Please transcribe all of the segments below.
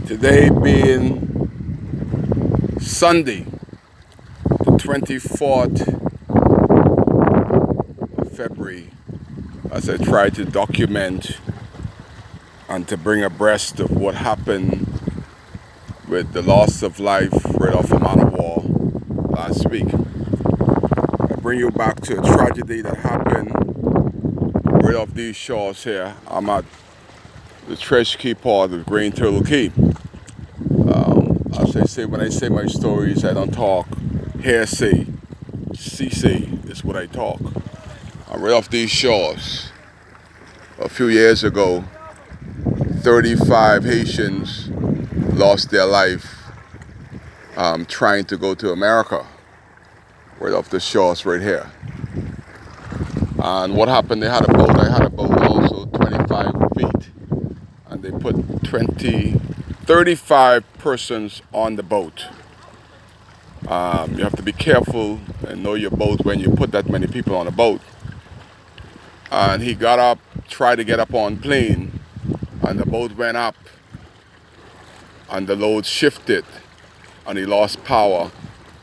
Today being Sunday, the 24th of February, as I try to document and to bring abreast of what happened with the loss of life right off of Man of War last week. I bring you back to a tragedy that happened right off these shores here. I'm at the Treasure Key part of Green Turtle Key. As I say, when I say my stories, I don't talk hearsay. CC is what I talk. I'm right off these shores. A few years ago, 35 Haitians lost their life trying to go to America. Right off the shores right here. And what happened, they had a boat. I had a boat also 25 feet. And they put 35 persons on the boat. You have to be careful and know your boat when you put that many people on a boat. And he got up, tried to get up on plane, and the boat went up, and the load shifted, and he lost power,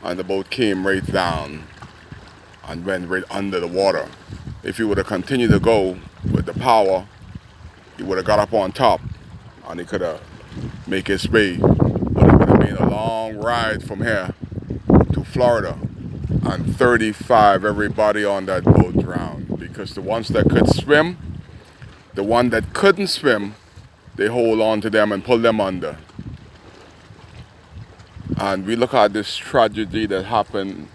and the boat came right down and went right under the water. If he would have continued to go with the power, he would have got up on top, and he could have made his way. But it would have been a long ride from here to Florida, and 35, everybody on that boat drowned, because the ones that could swim, the one that couldn't swim, they hold on to them and pull them under. And we look at this tragedy that happened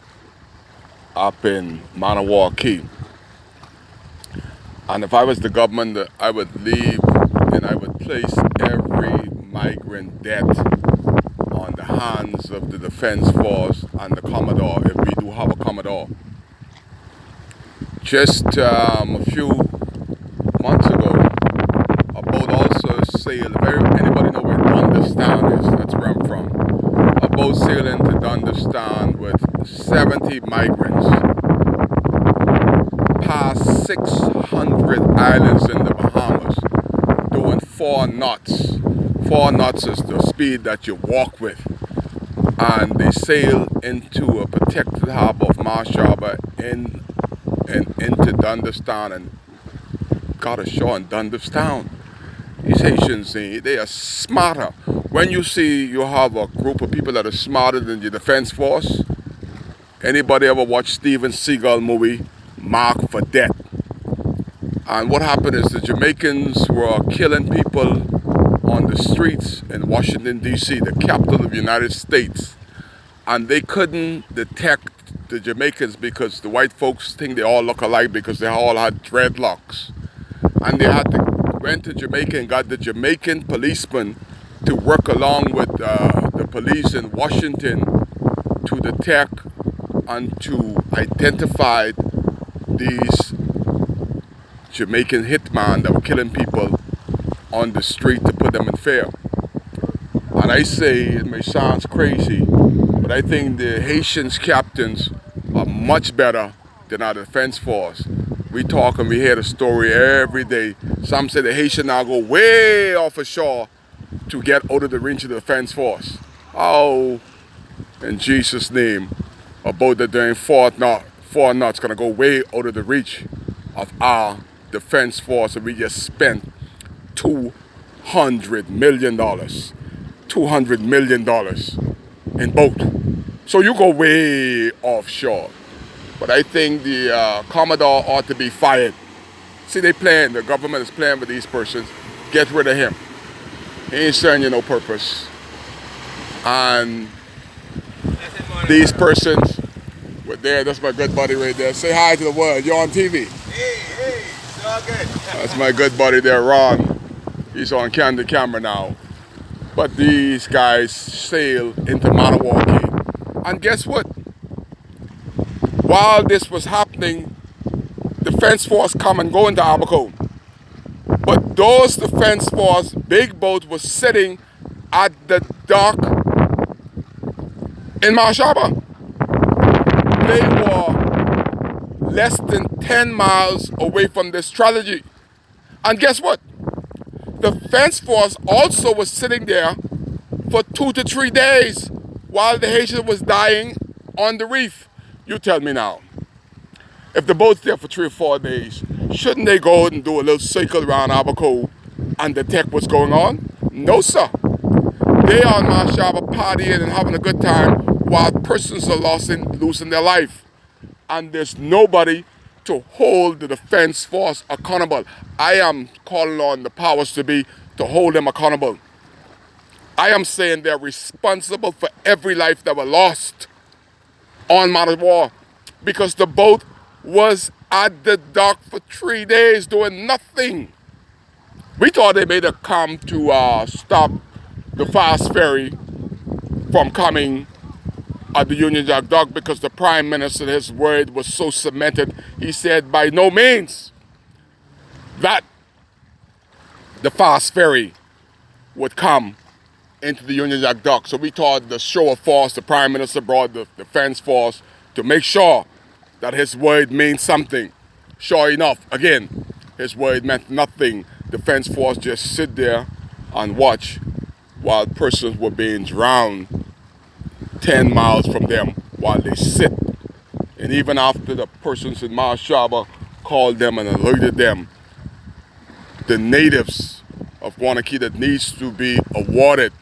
up in Man of War Key. And if I was the government, I would leave and I would place every migrant debt on the hands of the Defense Force and the Commodore, if we do have a Commodore. Just a few months ago, a boat also sailed. Anybody know where Dunderstan is? That's where I'm from. A boat sailing to Dunderstan with 70 migrants, past 600 islands in the Bahamas, doing 4 knots. 4 knots is the speed that you walk with. And they sailed into a protected harbor of Marsh Harbor into Dunderstan and got ashore in Dunderstan. These Haitians, they are smarter. When you see you have a group of people that are smarter than the Defense Force, anybody ever watch Steven Seagal movie, Marked for Death? And what happened is the Jamaicans were killing people on the streets in Washington, D.C., the capital of the United States. And they couldn't detect the Jamaicans because the white folks think they all look alike because they all had dreadlocks. And they went to Jamaica and got the Jamaican policemen to work along with the police in Washington to detect and to identify these Jamaican hitmen that were killing people on the street to put them in fear. And I say, it may sound crazy, but I think the Haitians captains are much better than our Defense Force. We talk and we hear the story every day. Some say the Haitian now go way off ashore to get out of the reach of the Defense Force. Oh, in Jesus' name, a boat that doing 4 knots gonna go way out of the reach of our Defense Force, and we just spent $200 million. $200 million in boat. So you go way offshore. But I think the Commodore ought to be fired. See, the government is playing with these persons. Get rid of him. He ain't serving you no purpose. And these persons were there. That's my good buddy right there. Say hi to the world. You're on TV. Hey, it's all good. That's my good buddy there, Ron. He's on the camera now. But these guys sailed into Man of War Key. And guess what? While this was happening, Defense Force come and go into Abaco. But those Defense Force big boats were sitting at the dock in Marsh Harbor. They were less than 10 miles away from this tragedy. And guess what? The Defense Force also was sitting there for 2 to 3 days while the Haitian was dying on the reef. You tell me now, if the boat's there for 3 or 4 days, shouldn't they go and do a little circle around Abaco and detect what's going on? No, sir. They are on Marshaba partying and having a good time while persons are losing their life. And there's nobody to hold the defense force accountable. I am calling on the powers to be to hold them accountable. I am saying they're responsible for every life that was lost on Manawa because the boat was at the dock for 3 days doing nothing. We thought they made a come to stop the fast ferry from coming at the Union Jack dock because the Prime Minister, his word was so cemented. He said by no means that the fast ferry would come into the Union Jack dock. So we thought the show of force, the Prime Minister brought the defense force to make sure that his word means something. Sure enough, again, his word meant nothing. Defense force just sit there and watch while persons were being drowned 10 miles from them while they sit. And even after the persons in Marshaba called them and alerted them, the natives of Guanaquita needs to be awarded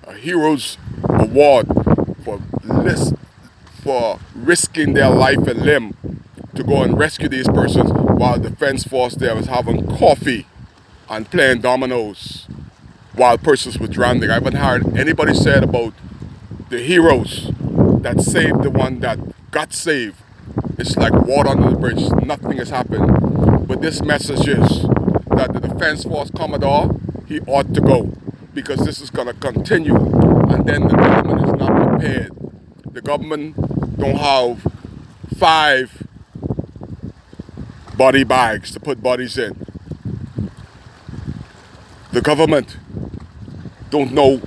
a Heroes Award for risking their life and limb to go and rescue these persons while the defense force there was having coffee and playing dominoes while persons were drowning. I haven't heard anybody said about the heroes that saved the one that got saved. It's like water under the bridge. Nothing has happened. But this message is that the Defense Force Commodore, he ought to go because this is going to continue. And then the government is not prepared. The government don't have 5 body bags to put bodies in. The government don't know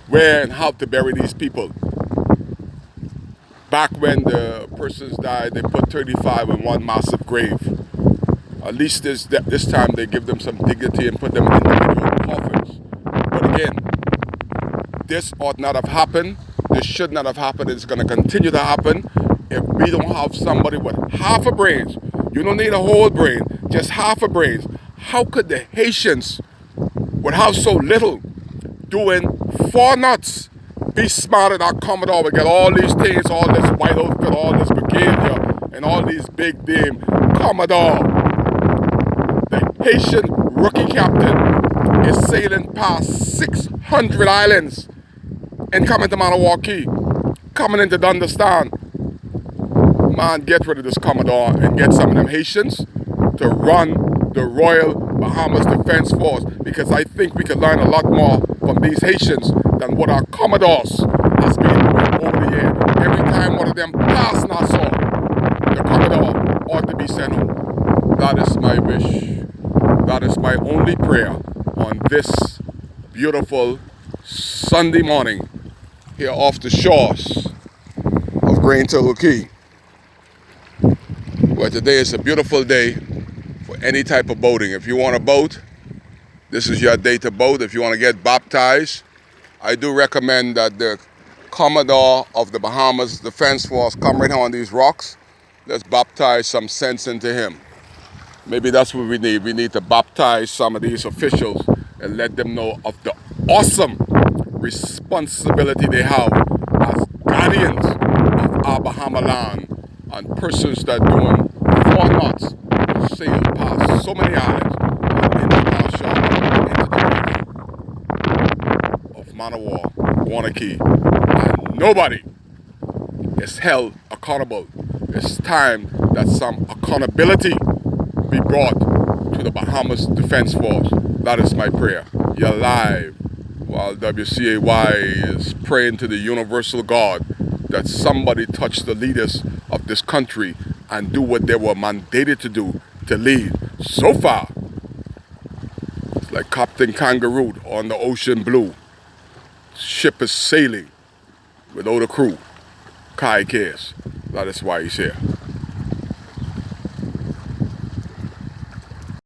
where and how to bury these people. Back when the persons died, they put 35 in one massive grave. At least this time they give them some dignity and put them in individual coffins. But again, this ought not have happened. This should not have happened. It's going to continue to happen if we don't have somebody with half a brain. You don't need a whole brain, just half a brain. How could the Haitians, would have so little, doing 4 knots, be smarter than our Commodore? We get all these things, all this white outfit, all this behavior, and all these big damn Commodore. The Haitian rookie captain is sailing past 600 islands and coming to Maniwaki, coming into Dundastan. Man, get rid of this Commodore and get some of them Haitians to run the Royal Bahamas Defense Force, because I think we could learn a lot more from these Haitians than what our Commodores has been doing over the year. Every time one of them pass Nassau, the Commodore ought to be sent home. That is my wish. That is my only prayer on this beautiful Sunday morning here off the shores of Grand Turtle Key. Well, today is a beautiful day for any type of boating. If you want to boat, this is your day to boat. If you want to get baptized, I do recommend that the Commodore of the Bahamas Defense Force come right here on these rocks. Let's baptize some sense into him. Maybe that's what we need. We need to baptize some of these officials and let them know of the awesome responsibility they have as guardians of our Bahama land and persons that are doing 4 knots to sail past so many islands into Marshall, into the reef of Manawa, Guanaquita, and nobody is held accountable. It's time that some accountability be brought to the Bahamas Defense Force. That is my prayer. You're live while WCAY is praying to the universal God that somebody touch the leaders of this country and do what they were mandated to do, to lead. So far, it's like Captain Kangaroo on the Ocean Blue. Ship is sailing without a crew. Kai cares. That is why he's here.